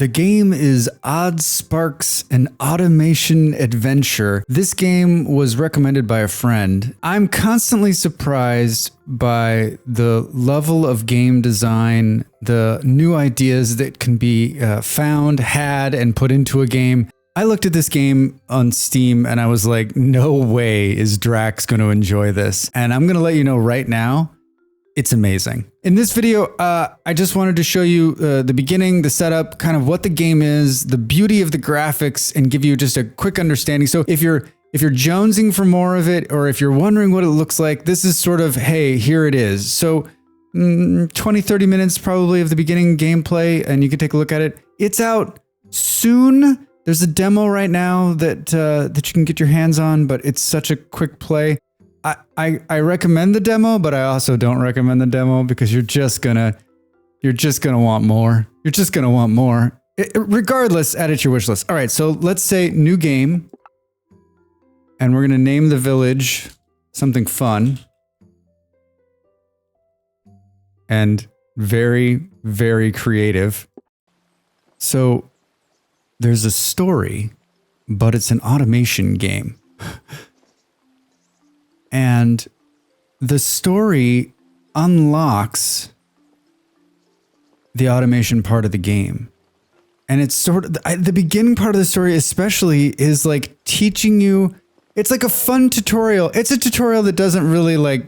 The game is Oddsparks, an automation adventure. This game was recommended by a friend. I'm constantly surprised by the level of game design, the new ideas that can be found, had, and put into a game. I looked at this game on Steam and I was like, no way is Drax going to enjoy this. And I'm going to let you know right now, it's amazing. In this video, I just wanted to show you the beginning, the setup, kind of what the game is, the beauty of the graphics, and give you just a quick understanding. So if you're jonesing for more of it, or if you're wondering what it looks like, this is sort of, hey, here it is. So 20, 30 minutes probably of the beginning gameplay, and you can take a look at it. It's out soon. There's a demo right now that you can get your hands on, but it's such a quick play. I recommend the demo, but I also don't recommend the demo because you're just gonna want more. You're just gonna want more. Regardless, add it to your wish list. All right, so let's say new game, and we're gonna name the village something fun and very, very creative. So there's a story, but it's an automation game. And the story unlocks the automation part of the game. And it's sort of, the beginning part of the story especially is like teaching you, it's like a fun tutorial. It's a tutorial that doesn't really like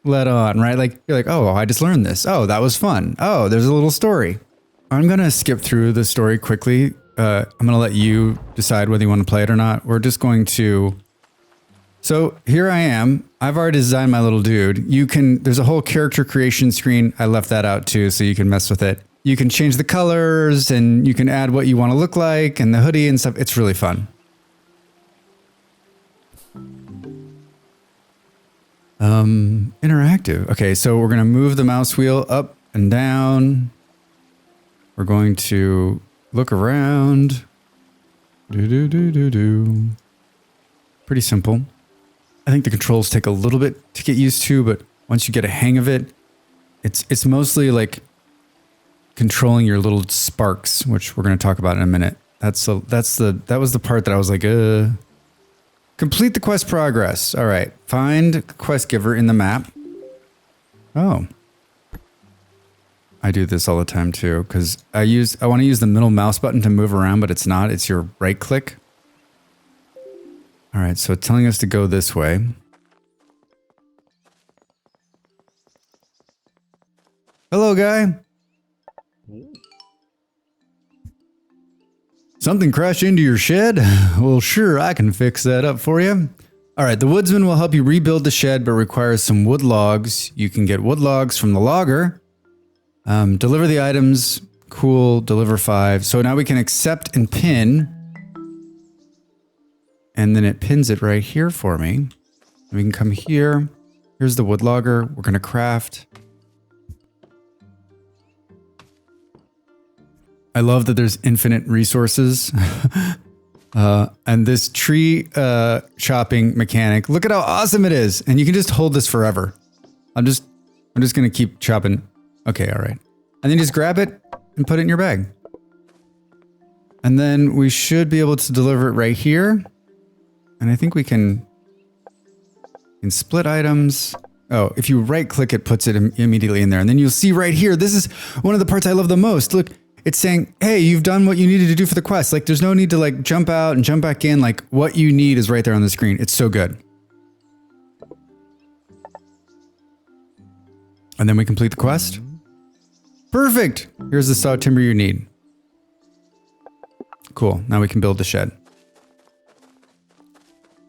let on, right? Like you're like, oh, I just learned this. Oh, that was fun. Oh, there's a little story. I'm going to skip through the story quickly. I'm going to let you decide whether you want to play it or not. We're just going to... So here I am. I've already designed my little dude. There's a whole character creation screen. I left that out too, so you can mess with it. You can change the colors and you can add what you want to look like and the hoodie and stuff. It's really fun. Interactive. Okay, so we're going to move the mouse wheel up and down. We're going to look around. Pretty simple. I think the controls take a little bit to get used to, but once you get a hang of it, it's mostly like controlling your little sparks, which we're going to talk about in a minute. That was the part that I was like, complete the quest progress. All right. Find quest giver in the map. Oh. I do this all the time too, because I want to use the middle mouse button to move around, but it's not. It's your right click. All right, so it's telling us to go this way. Hello, guy. Something crashed into your shed? Well, sure, I can fix that up for you. All right, the woodsman will help you rebuild the shed, but requires some wood logs. You can get wood logs from the logger. Deliver the items. Cool, deliver 5. So now we can accept and pin. And then it pins it right here for me. We can come here. Here's the wood logger. We're going to craft. I love that there's infinite resources. And this tree chopping mechanic. Look at how awesome it is. And you can just hold this forever. I'm just going to keep chopping. Okay, all right. And then just grab it and put it in your bag. And then we should be able to deliver it right here. And I think we can split items. Oh, if you right click, it puts it immediately in there. And then you'll see right here, this is one of the parts I love the most. Look, it's saying, hey, you've done what you needed to do for the quest. Like there's no need to like jump out and jump back in. Like what you need is right there on the screen. It's so good. And then we complete the quest. Perfect. Here's the saw timber you need. Cool. Now we can build the shed.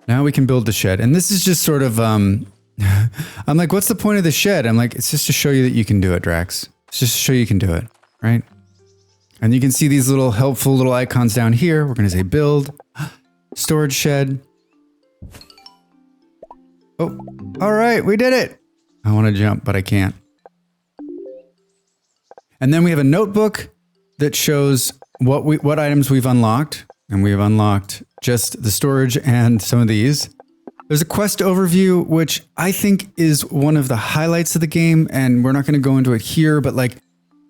Now we can build the shed. And this is just sort of, I'm like, what's the point of the shed? I'm like, it's just to show you that you can do it, Drax. It's just to show you can do it, right? And you can see these little helpful little icons down here. We're going to say build, storage shed. Oh, all right, we did it. I want to jump, but I can't. And then we have a notebook that shows what items we've unlocked. And we've unlocked just the storage and some of these. There's a quest overview, which I think is one of the highlights of the game. And we're not going to go into it here, but like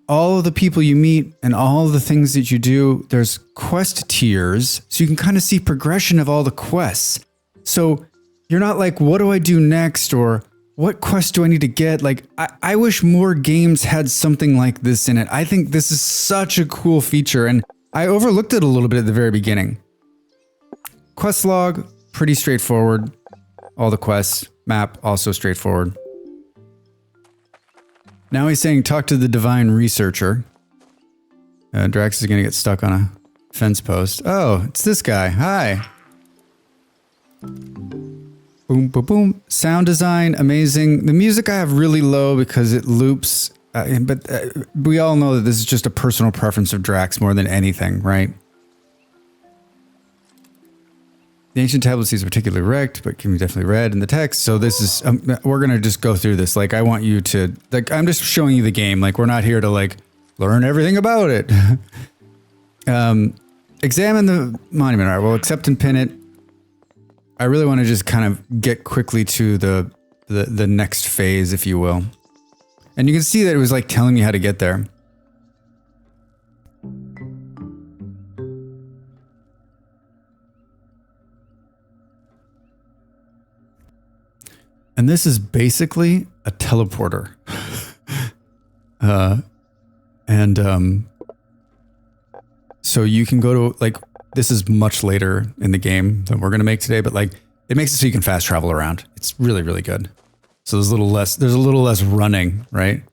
all of the people you meet and all the things that you do, there's quest tiers. So you can kind of see progression of all the quests. So you're not like, what do I do next? Or what quest do I need to get? Like, I wish more games had something like this in it. I think this is such a cool feature, and I overlooked it a little bit at the very beginning. Quest log, pretty straightforward. All the quests, map, also straightforward. Now he's saying, talk to the divine researcher. Drax is going to get stuck on a fence post. Oh, it's this guy. Hi. Boom, boom, boom. Sound design, amazing. The music I have really low because it loops. But we all know that this is just a personal preference of Drax more than anything, right? The ancient tablet is particularly wrecked, but can be definitely read in the text. So this is, we're going to just go through this. Like, I want you to, like, I'm just showing you the game. Like, we're not here to, like, learn everything about it. Examine the monument. All right, we'll accept and pin it. I really want to just kind of get quickly to the next phase, if you will. And you can see that it was like telling me how to get there. And this is basically a teleporter. So you can go to, like, this is much later in the game than we're going to make today, but like, it makes it so you can fast travel around. It's really, really good. So there's a little less running, right?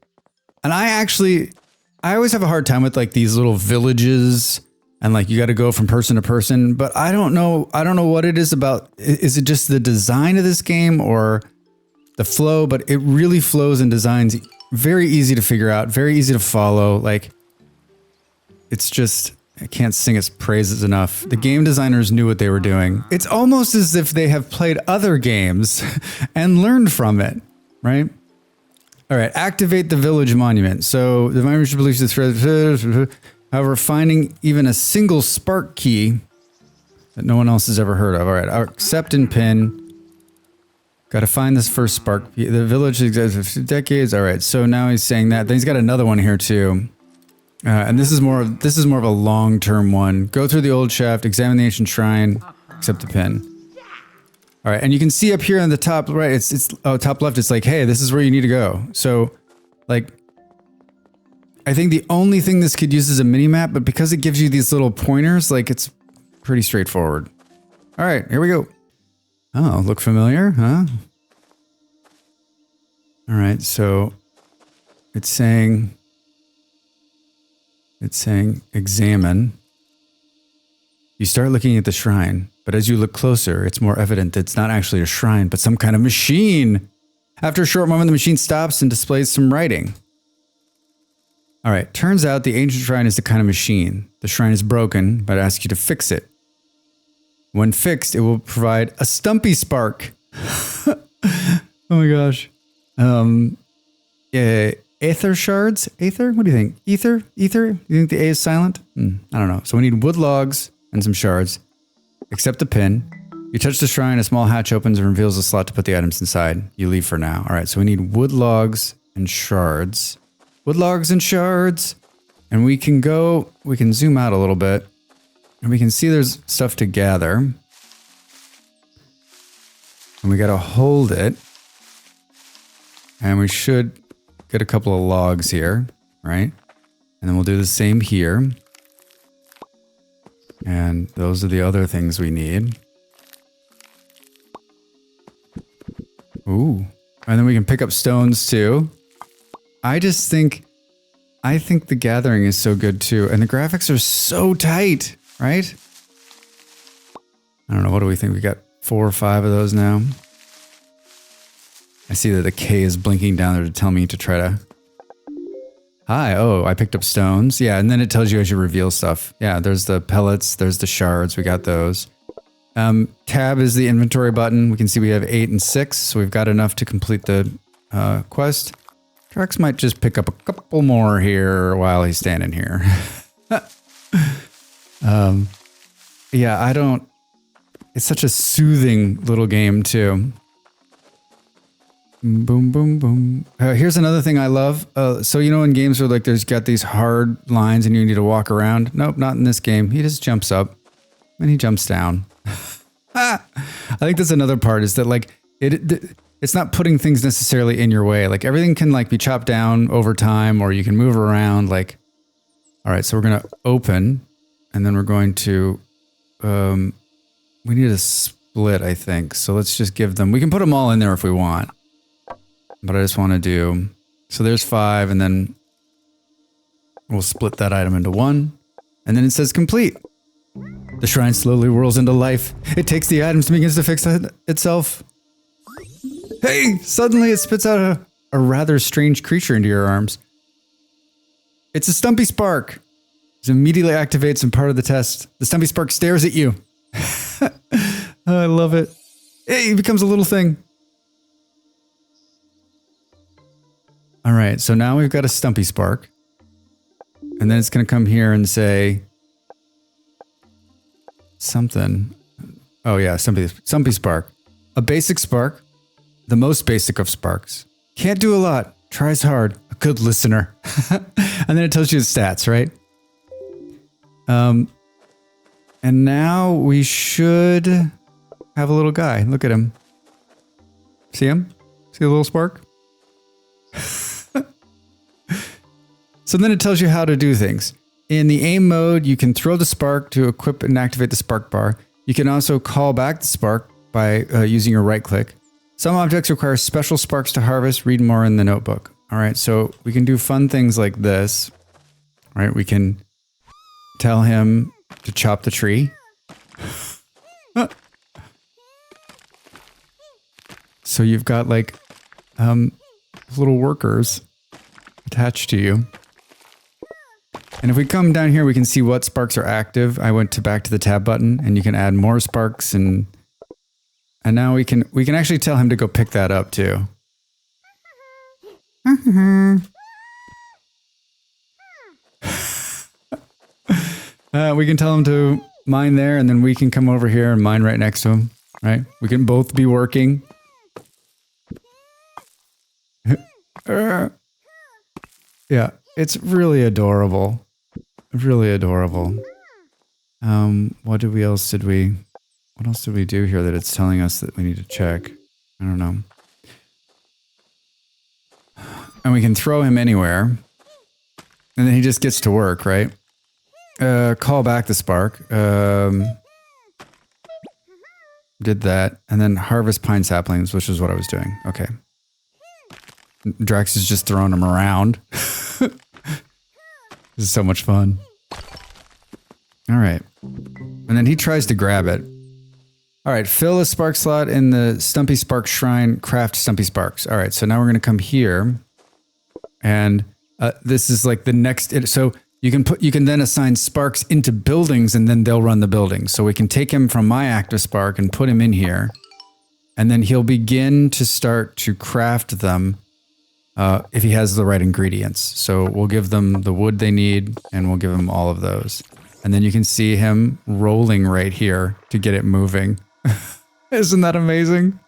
And I always have a hard time with like these little villages and like you got to go from person to person, but I don't know what it is about. Is it just the design of this game or the flow? But it really flows and designs very easy to figure out, very easy to follow. Like, it's just, I can't sing its praises enough. The game designers knew what they were doing. It's almost as if they have played other games and learned from it, right? All right, activate the village monument. So the monument should release this. However, finding even a single spark key that no one else has ever heard of. All right, I'll accept and pin. Got to find this first spark key. The village exists for decades. All right, so now he's saying that. Then he's got another one here too. And this is more of a long-term one. Go through the old shaft, examine the ancient shrine, accept the pin. All right, and you can see up here on the top right, it's top left. It's like, hey, this is where you need to go. So, like, I think the only thing this could use is a mini map, but because it gives you these little pointers, like, it's pretty straightforward. All right, here we go. Oh, look familiar, huh? All right, so it's saying examine. You start looking at the shrine, but as you look closer, it's more evident that it's not actually a shrine, but some kind of machine. After a short moment, the machine stops and displays some writing. All right, turns out the ancient shrine is the kind of machine. The shrine is broken, but I ask you to fix it. When fixed, it will provide a stumpy spark. Oh my gosh. Aether shards? Aether? What do you think? Ether? Ether? You think the A is silent? I don't know. So we need wood logs and some shards. Accept the pin. You touch the shrine, a small hatch opens and reveals a slot to put the items inside. You leave for now. All right, so we need wood logs and shards. Wood logs and shards. And we can zoom out a little bit. And we can see there's stuff to gather. And we got to hold it. And we should get a couple of logs here, right? And then we'll do the same here. And those are the other things we need. Ooh. And then we can pick up stones too. I think the gathering is so good too. And the graphics are so tight, right? I don't know. What do we think? We got 4 or 5 of those now. I see that the K is blinking down there to tell me to try to... Hi, oh, I picked up stones. Yeah, and then it tells you as you reveal stuff. Yeah, there's the pellets, there's the shards, we got those. Tab is the inventory button. We can see we have 8 and 6, so we've got enough to complete the quest. Drax might just pick up a couple more here while he's standing here. Yeah, it's such a soothing little game too. Boom, boom, boom. Here's another thing I love. So you know in games where like there's got these hard lines and you need to walk around? Nope, not in this game. He just jumps up and he jumps down. I think that's another part is that like it's not putting things necessarily in your way. Like everything can like be chopped down over time or you can move around like. All right, so we're going to open and then we're going to, we need a split, I think. So let's just give them, we can put them all in there if we want. But I just want to do, so there's 5 and then we'll split that item into 1. And then it says complete. The shrine slowly whirls into life. It takes the items and begins to fix itself. Hey, suddenly it spits out a rather strange creature into your arms. It's a Stumpy Spark. It immediately activates and part of the test. The Stumpy Spark stares at you. Oh, I love it. Hey, he becomes a little thing. All right, so now we've got a Stumpy Spark. And then it's going to come here and say something. Oh yeah, Stumpy Spark. A basic spark. The most basic of sparks. Can't do a lot. Tries hard. A good listener. And then it tells you the stats, right? And now we should have a little guy. Look at him. See him? See the little spark? So then it tells you how to do things. In the aim mode, you can throw the spark to equip and activate the spark bar. You can also call back the spark by using your right click. Some objects require special sparks to harvest. Read more in the notebook. All right, so we can do fun things like this. All right, we can tell him to chop the tree. So you've got like little workers attached to you. And if we come down here, we can see what sparks are active. I went back to the tab button and you can add more sparks and now we can actually tell him to go pick that up too. We can tell him to mine there and then we can come over here and mine right next to him, right? We can both be working. Yeah, it's really adorable. Really adorable. What else did we do here that it's telling us that we need to check? I don't know. And we can throw him anywhere. And then he just gets to work, right? Call back the spark. Did that. And then harvest pine saplings, which is what I was doing. Okay. Drax is just throwing them around. This is so much fun. All right. And then he tries to grab it. All right. Fill a spark slot in the Stumpy Spark Shrine. Craft Stumpy Sparks. All right. So now we're going to come here. And this is like the next. So you can then assign sparks into buildings and then they'll run the buildings. So we can take him from my active spark and put him in here. And then he'll begin to start to craft them. If he has the right ingredients. So we'll give them the wood they need and we'll give them all of those. And then you can see him rolling right here to get it moving. Isn't that amazing?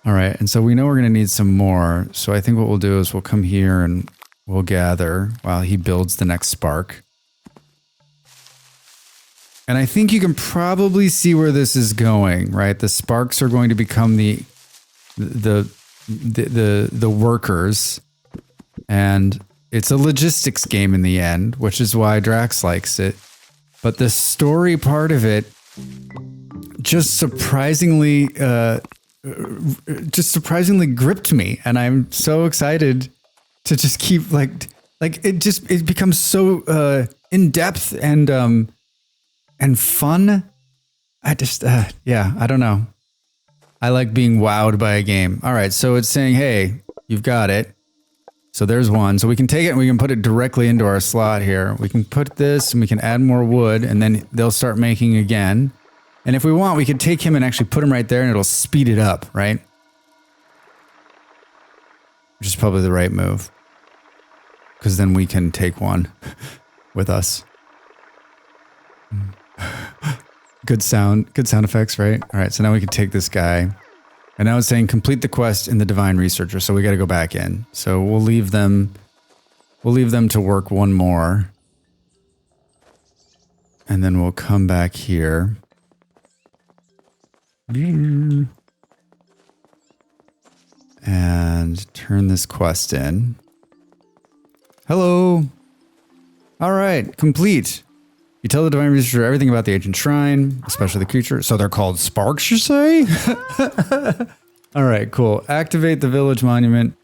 All right. And so we know we're going to need some more. So I think what we'll do is we'll come here and we'll gather while he builds the next spark. And I think you can probably see where this is going, right? The sparks are going to become the workers, and it's a logistics game in the end, which is why Drax likes it. But the story part of it just surprisingly gripped me, and I'm so excited to just keep like it becomes so in depth and fun. I just yeah, I don't know. I like being wowed by a game. All right, so it's saying, hey, you've got it. So there's one. So we can take it and we can put it directly into our slot here. We can put this and we can add more wood and then they'll start making again. And if we want, we could take him and actually put him right there and it'll speed it up, right? Which is probably the right move. Because then we can take one with us. Good sound effects, right? All right, so now we can take this guy And now it's saying complete the quest in the Divine Researcher. So we got to go back in. So we'll leave them to work one more. And then we'll come back here. And turn this quest in. Hello. All right, complete. You tell the Divine Researcher everything about the ancient shrine, especially the creature. So they're called sparks, you say? All right, cool. Activate the village monument.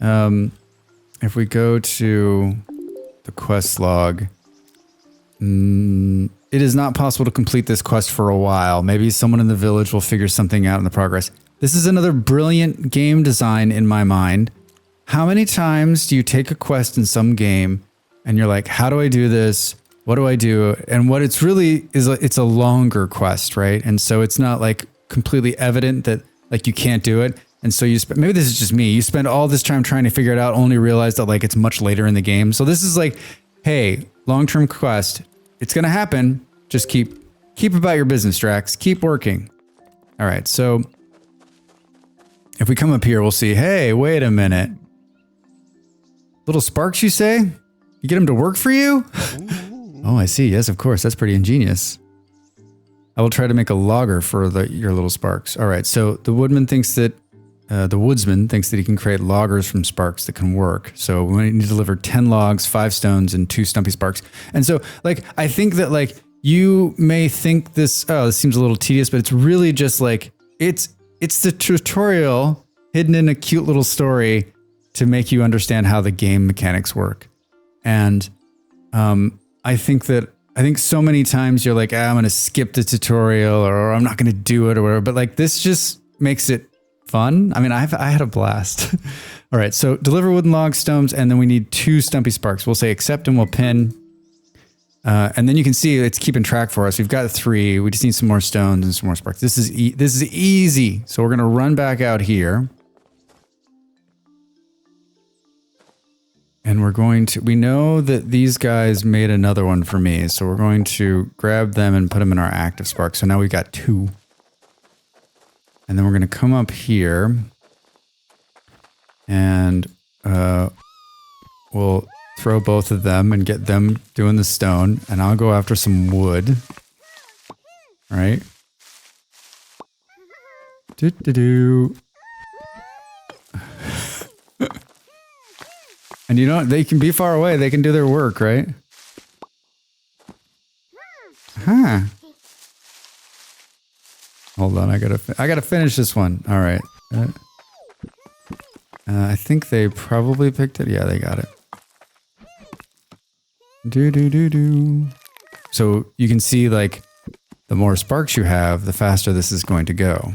If we go to the quest log, it is not possible to complete this quest for a while. Maybe someone in the village will figure something out in the progress. This is another brilliant game design in my mind. How many times do you take a quest in some game and you're like, how do I do this? What do I do? And what it's really is, it's a longer quest, right? And so it's not like completely evident that like you can't do it. And so you spend, maybe this is just me. You spend all this time trying to figure it out, only realize that like it's much later in the game. So this is like, hey, long-term quest. It's going to happen. Just keep about your business, Drax. Keep working. All right. So if we come up here, we'll see, hey, wait a minute. Little sparks, you say? You get them to work for you? Oh, I see. Yes, of course. That's pretty ingenious. I will try to make a logger for your little sparks. All right. So the woodsman thinks that he can create loggers from sparks that can work. So we need to deliver 10 logs, 5 stones, and 2 stumpy sparks. And so, like, I think that, like, you may think this seems a little tedious, but it's really just like, it's the tutorial hidden in a cute little story to make you understand how the game mechanics work. And I think so many times you're like, I'm going to skip the tutorial or I'm not going to do it or whatever. But like this just makes it fun. I mean, I had a blast. All right. So deliver wooden log stones. And then we need 2 stumpy sparks. We'll say accept and we'll pin. And then you can see it's keeping track for us. We've got 3. We just need some more stones and some more sparks. This is easy. So we're going to run back out here. And we know that these guys made another one for me. So we're going to grab them and put them in our active spark. So now we got 2. And then we're going to come up here and we'll throw both of them and get them doing the stone. And I'll go after some wood. All right. Do-do-do. And you know, they can be far away. They can do their work, right? Huh. Hold on, I gotta finish this one. All right. I think they probably picked it. Yeah, they got it. Do. So you can see, like, the more sparks you have, the faster this is going to go.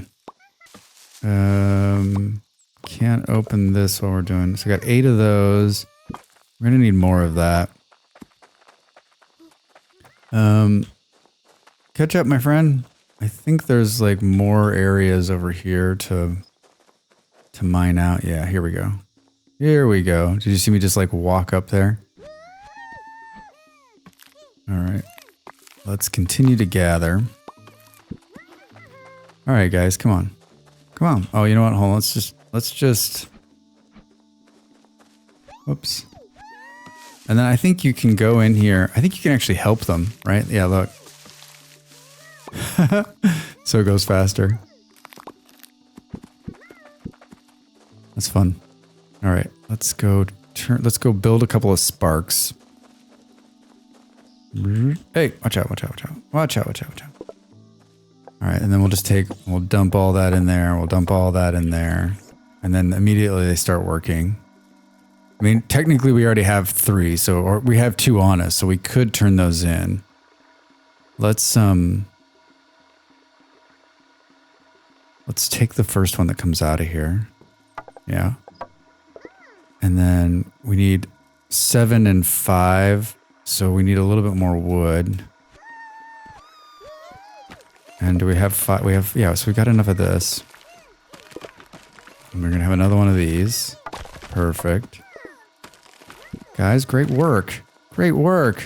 Can't open this while we're doing. So I got 8 of those. We're gonna need more of that. Catch up, my friend. I think there's like more areas over here to mine out. Yeah, here we go. Here we go. Did you see me just like walk up there? All right. Let's continue to gather. All right, guys, come on. Come on. Oh, you know what? Hold on. Let's just. Whoops. And then I think you can go in here. I think you can actually help them, right? Yeah, look. So it goes faster. That's fun. All right, let's go build a couple of sparks. Hey, watch out. Watch out. All right, and then we'll dump all that in there. We'll dump all that in there. And then immediately they start working. I mean, technically we already have 3, or we have 2 on us, so we could turn those in. Let's take the first one that comes out of here. Yeah. And then we need 7 and 5, so we need a little bit more wood. And do we have 5? Yeah, so we got enough of this. And we're going to have another one of these. Perfect. Guys, great work. Great work.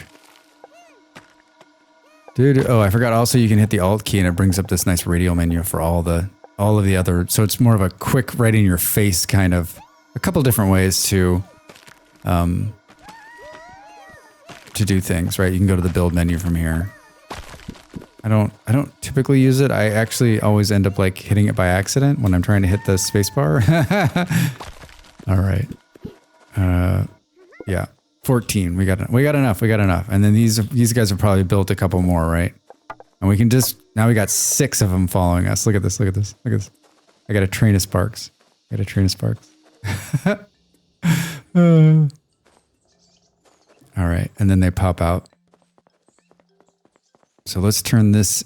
Dude, oh, I forgot also you can hit the Alt key and it brings up this nice radial menu for all the all of the other, so it's more of a quick right in your face kind of, a couple different ways to do things, right? You can go to the build menu from here. I don't typically use it. I actually always end up like hitting it by accident when I'm trying to hit the spacebar. All right. Yeah. 14. We got enough. And then these guys have probably built a couple more, right? And we can just, now we got 6 of them following us. Look at this. I got a train of sparks. All right, and then they pop out. So let's turn this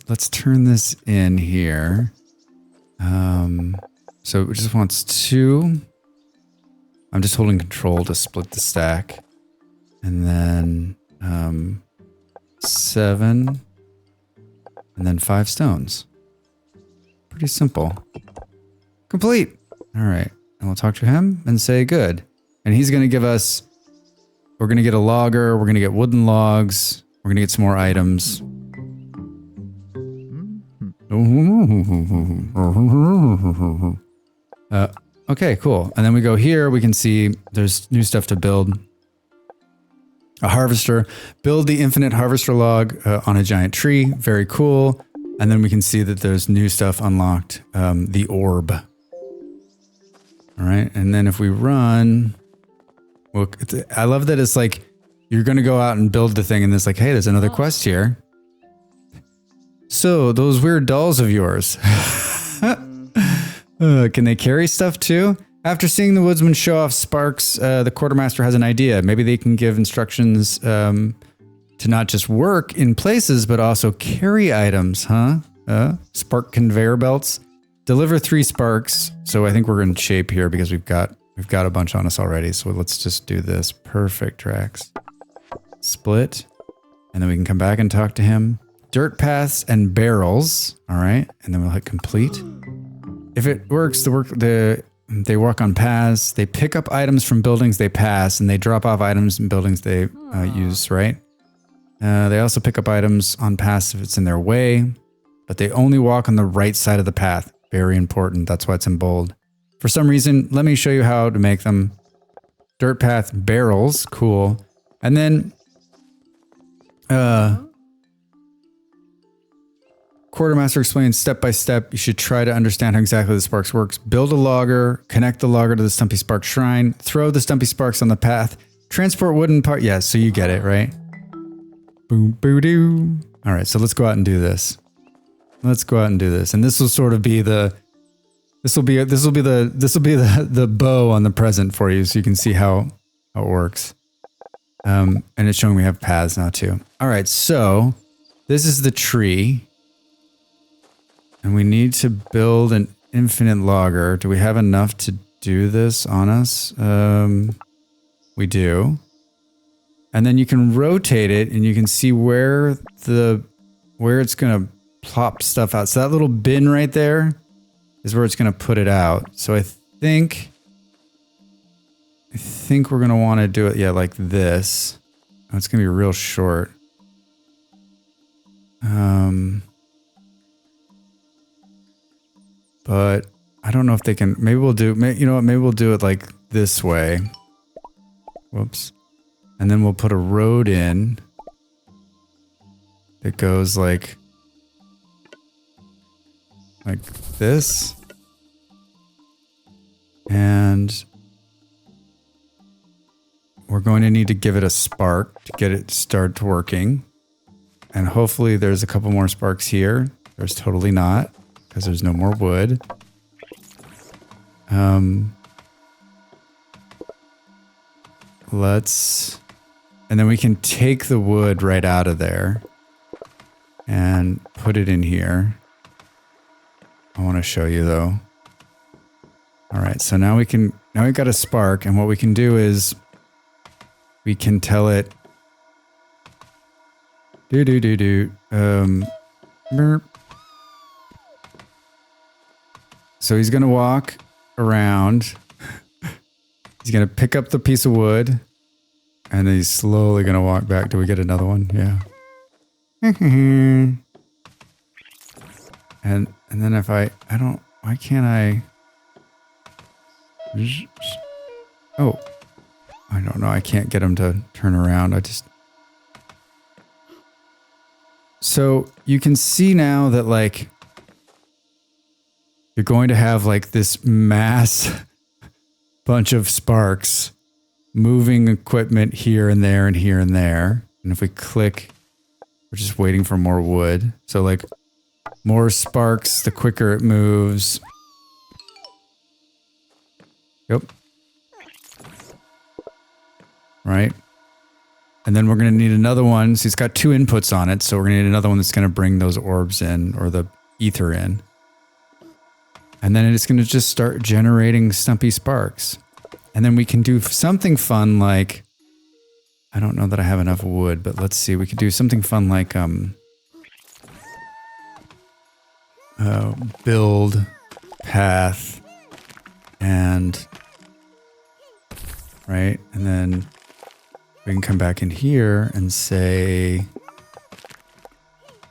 in here. So it just wants 2. I'm just holding control to split the stack. And then 7. And then 5 stones. Pretty simple. Complete. All right. And we'll talk to him and say good. And he's going to give us, we're going to get a logger. We're going to get wooden logs. We're going to get some more items. Okay, cool. And then we go here. We can see there's new stuff to build. A harvester. Build the infinite harvester log on a giant tree. Very cool. And then we can see that there's new stuff unlocked. The orb. All right. And then if we run, well, I love that it's like, you're going to go out and build the thing and it's like, hey, there's another quest here. So those weird dolls of yours, can they carry stuff too? After seeing the woodsman show off sparks, the quartermaster has an idea. Maybe they can give instructions to not just work in places, but also carry items, huh? Spark conveyor belts. Deliver 3 sparks. So I think we're in shape here because we've got a bunch on us already. So let's just do this. Perfect, Drax. Split. And then we can come back and talk to him. Dirt paths and barrels. All right. And then we'll hit complete. If it works, they walk on paths. They pick up items from buildings they pass, and they drop off items in buildings they use, right? They also pick up items on paths if it's in their way, but they only walk on the right side of the path. Very important. That's why it's in bold. For some reason, let me show you how to make them. Dirt path barrels. Cool. And then Quartermaster explains step by step. You should try to understand how exactly the sparks works. Build a logger, connect the logger to the Stumpy Spark shrine, throw the Stumpy Sparks on the path, transport wooden part. Yeah, so you get it, right? Boom, boo doo. All right, so let's go out and do this. And this will sort of be the bow on the present for you, so you can see how it works. And it's showing we have paths now too. All right, so this is the tree. And we need to build an infinite logger. Do we have enough to do this on us? We do. And then you can rotate it and you can see where it's going to plop stuff out. So that little bin right there is where it's going to put it out. So I think we're going to want to do it, yeah, like this. Oh, it's going to be real short. But I don't know if they can, maybe we'll do it like this way. Whoops. And then we'll put a road in that goes like this. And we're going to need to give it a spark to get it to start working. And hopefully there's a couple more sparks here. There's totally not, because there's no more wood. And then we can take the wood right out of there and put it in here. I want to show you though. All right, so now we've got a spark, and what we can do is we can tell it burp. So he's going to walk around. He's going to pick up the piece of wood, and then he's slowly going to walk back. Do we get another one? Yeah. And then if I Why can't I? Oh, I don't know. I can't get them to turn around. So you can see now that like you're going to have like this mass bunch of sparks moving equipment here and there and here and there. And if we click, we're just waiting for more wood. So like more sparks, the quicker it moves. Yep. Right. And then we're going to need another one. So it's got 2 inputs on it. So we're going to need another one that's going to bring those orbs in, or the ether in. And then it's going to just start generating stumpy sparks. And then we can do something fun like, I don't know that I have enough wood, but let's see. We could do something fun like build path and right. And then we can come back in here and say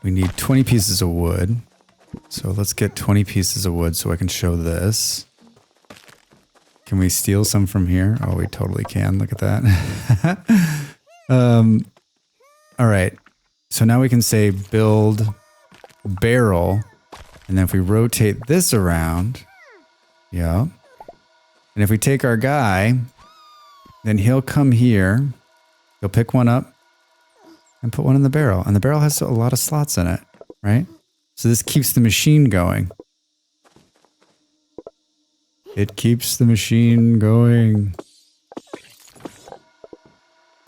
we need 20 pieces of wood. So let's get 20 pieces of wood so I can show this. Can we steal some from here? Oh, we totally can. Look at that. All right. So now we can say build barrel. And then if we rotate this around, yeah. And if we take our guy, then he'll come here. He'll pick one up and put one in the barrel. And the barrel has a lot of slots in it, right? So this keeps the machine going. It keeps the machine going.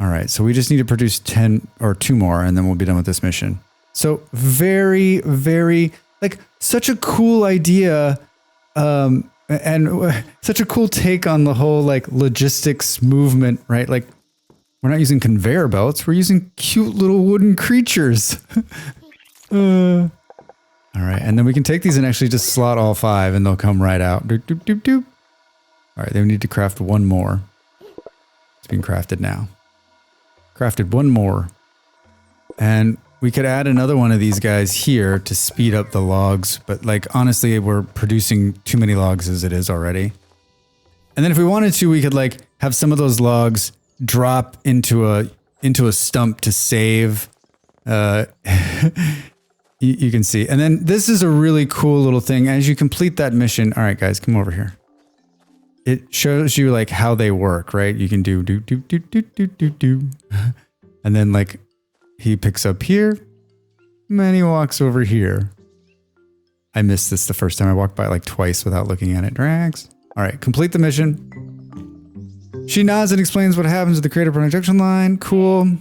All right, so we just need to produce 10 or 2 more, and then we'll be done with this mission. So very, very, like, such a cool idea, and such a cool take on the whole, like, logistics movement, right? Like, we're not using conveyor belts, we're using cute little wooden creatures. All right, and then we can take these and actually just slot all 5 and they'll come right out. Doop, doop, doop, doop. All right, then we need to craft 1 more. It's being crafted now. Crafted 1 more. And we could add another one of these guys here to speed up the logs. But like, honestly, we're producing too many logs as it is already. And then if we wanted to, we could like have some of those logs drop into a stump to save. You can see. And then this is a really cool little thing. As you complete that mission, all right, guys, come over here. It shows you like how they work, right? You can do. And then like he picks up here and then he walks over here. I missed this the first time. I walked by it like twice without looking at it. Drags. All right, complete the mission. She nods and explains what happens with the creative production line. Cool.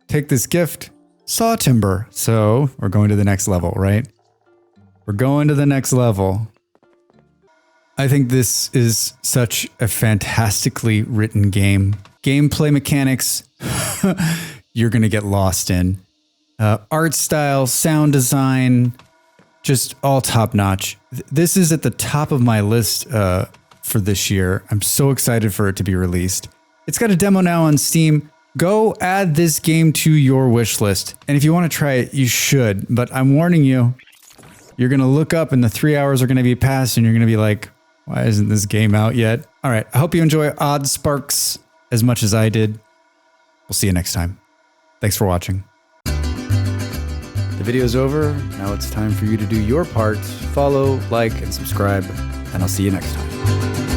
Take this gift. Saw timber. So we're going to the next level, right? We're going to the next level. I think this is such a fantastically written game. Gameplay mechanics, you're going to get lost in. Art style, sound design, just all top notch. This is at the top of my list for this year. I'm so excited for it to be released. It's got a demo now on Steam. Go add this game to your wish list. And if you want to try it, you should. But I'm warning you, you're going to look up and the 3 hours are going to be past and you're going to be like, why isn't this game out yet? All right. I hope you enjoy Oddsparks as much as I did. We'll see you next time. Thanks for watching. The video's over. Now it's time for you to do your part. Follow, like, and subscribe. And I'll see you next time.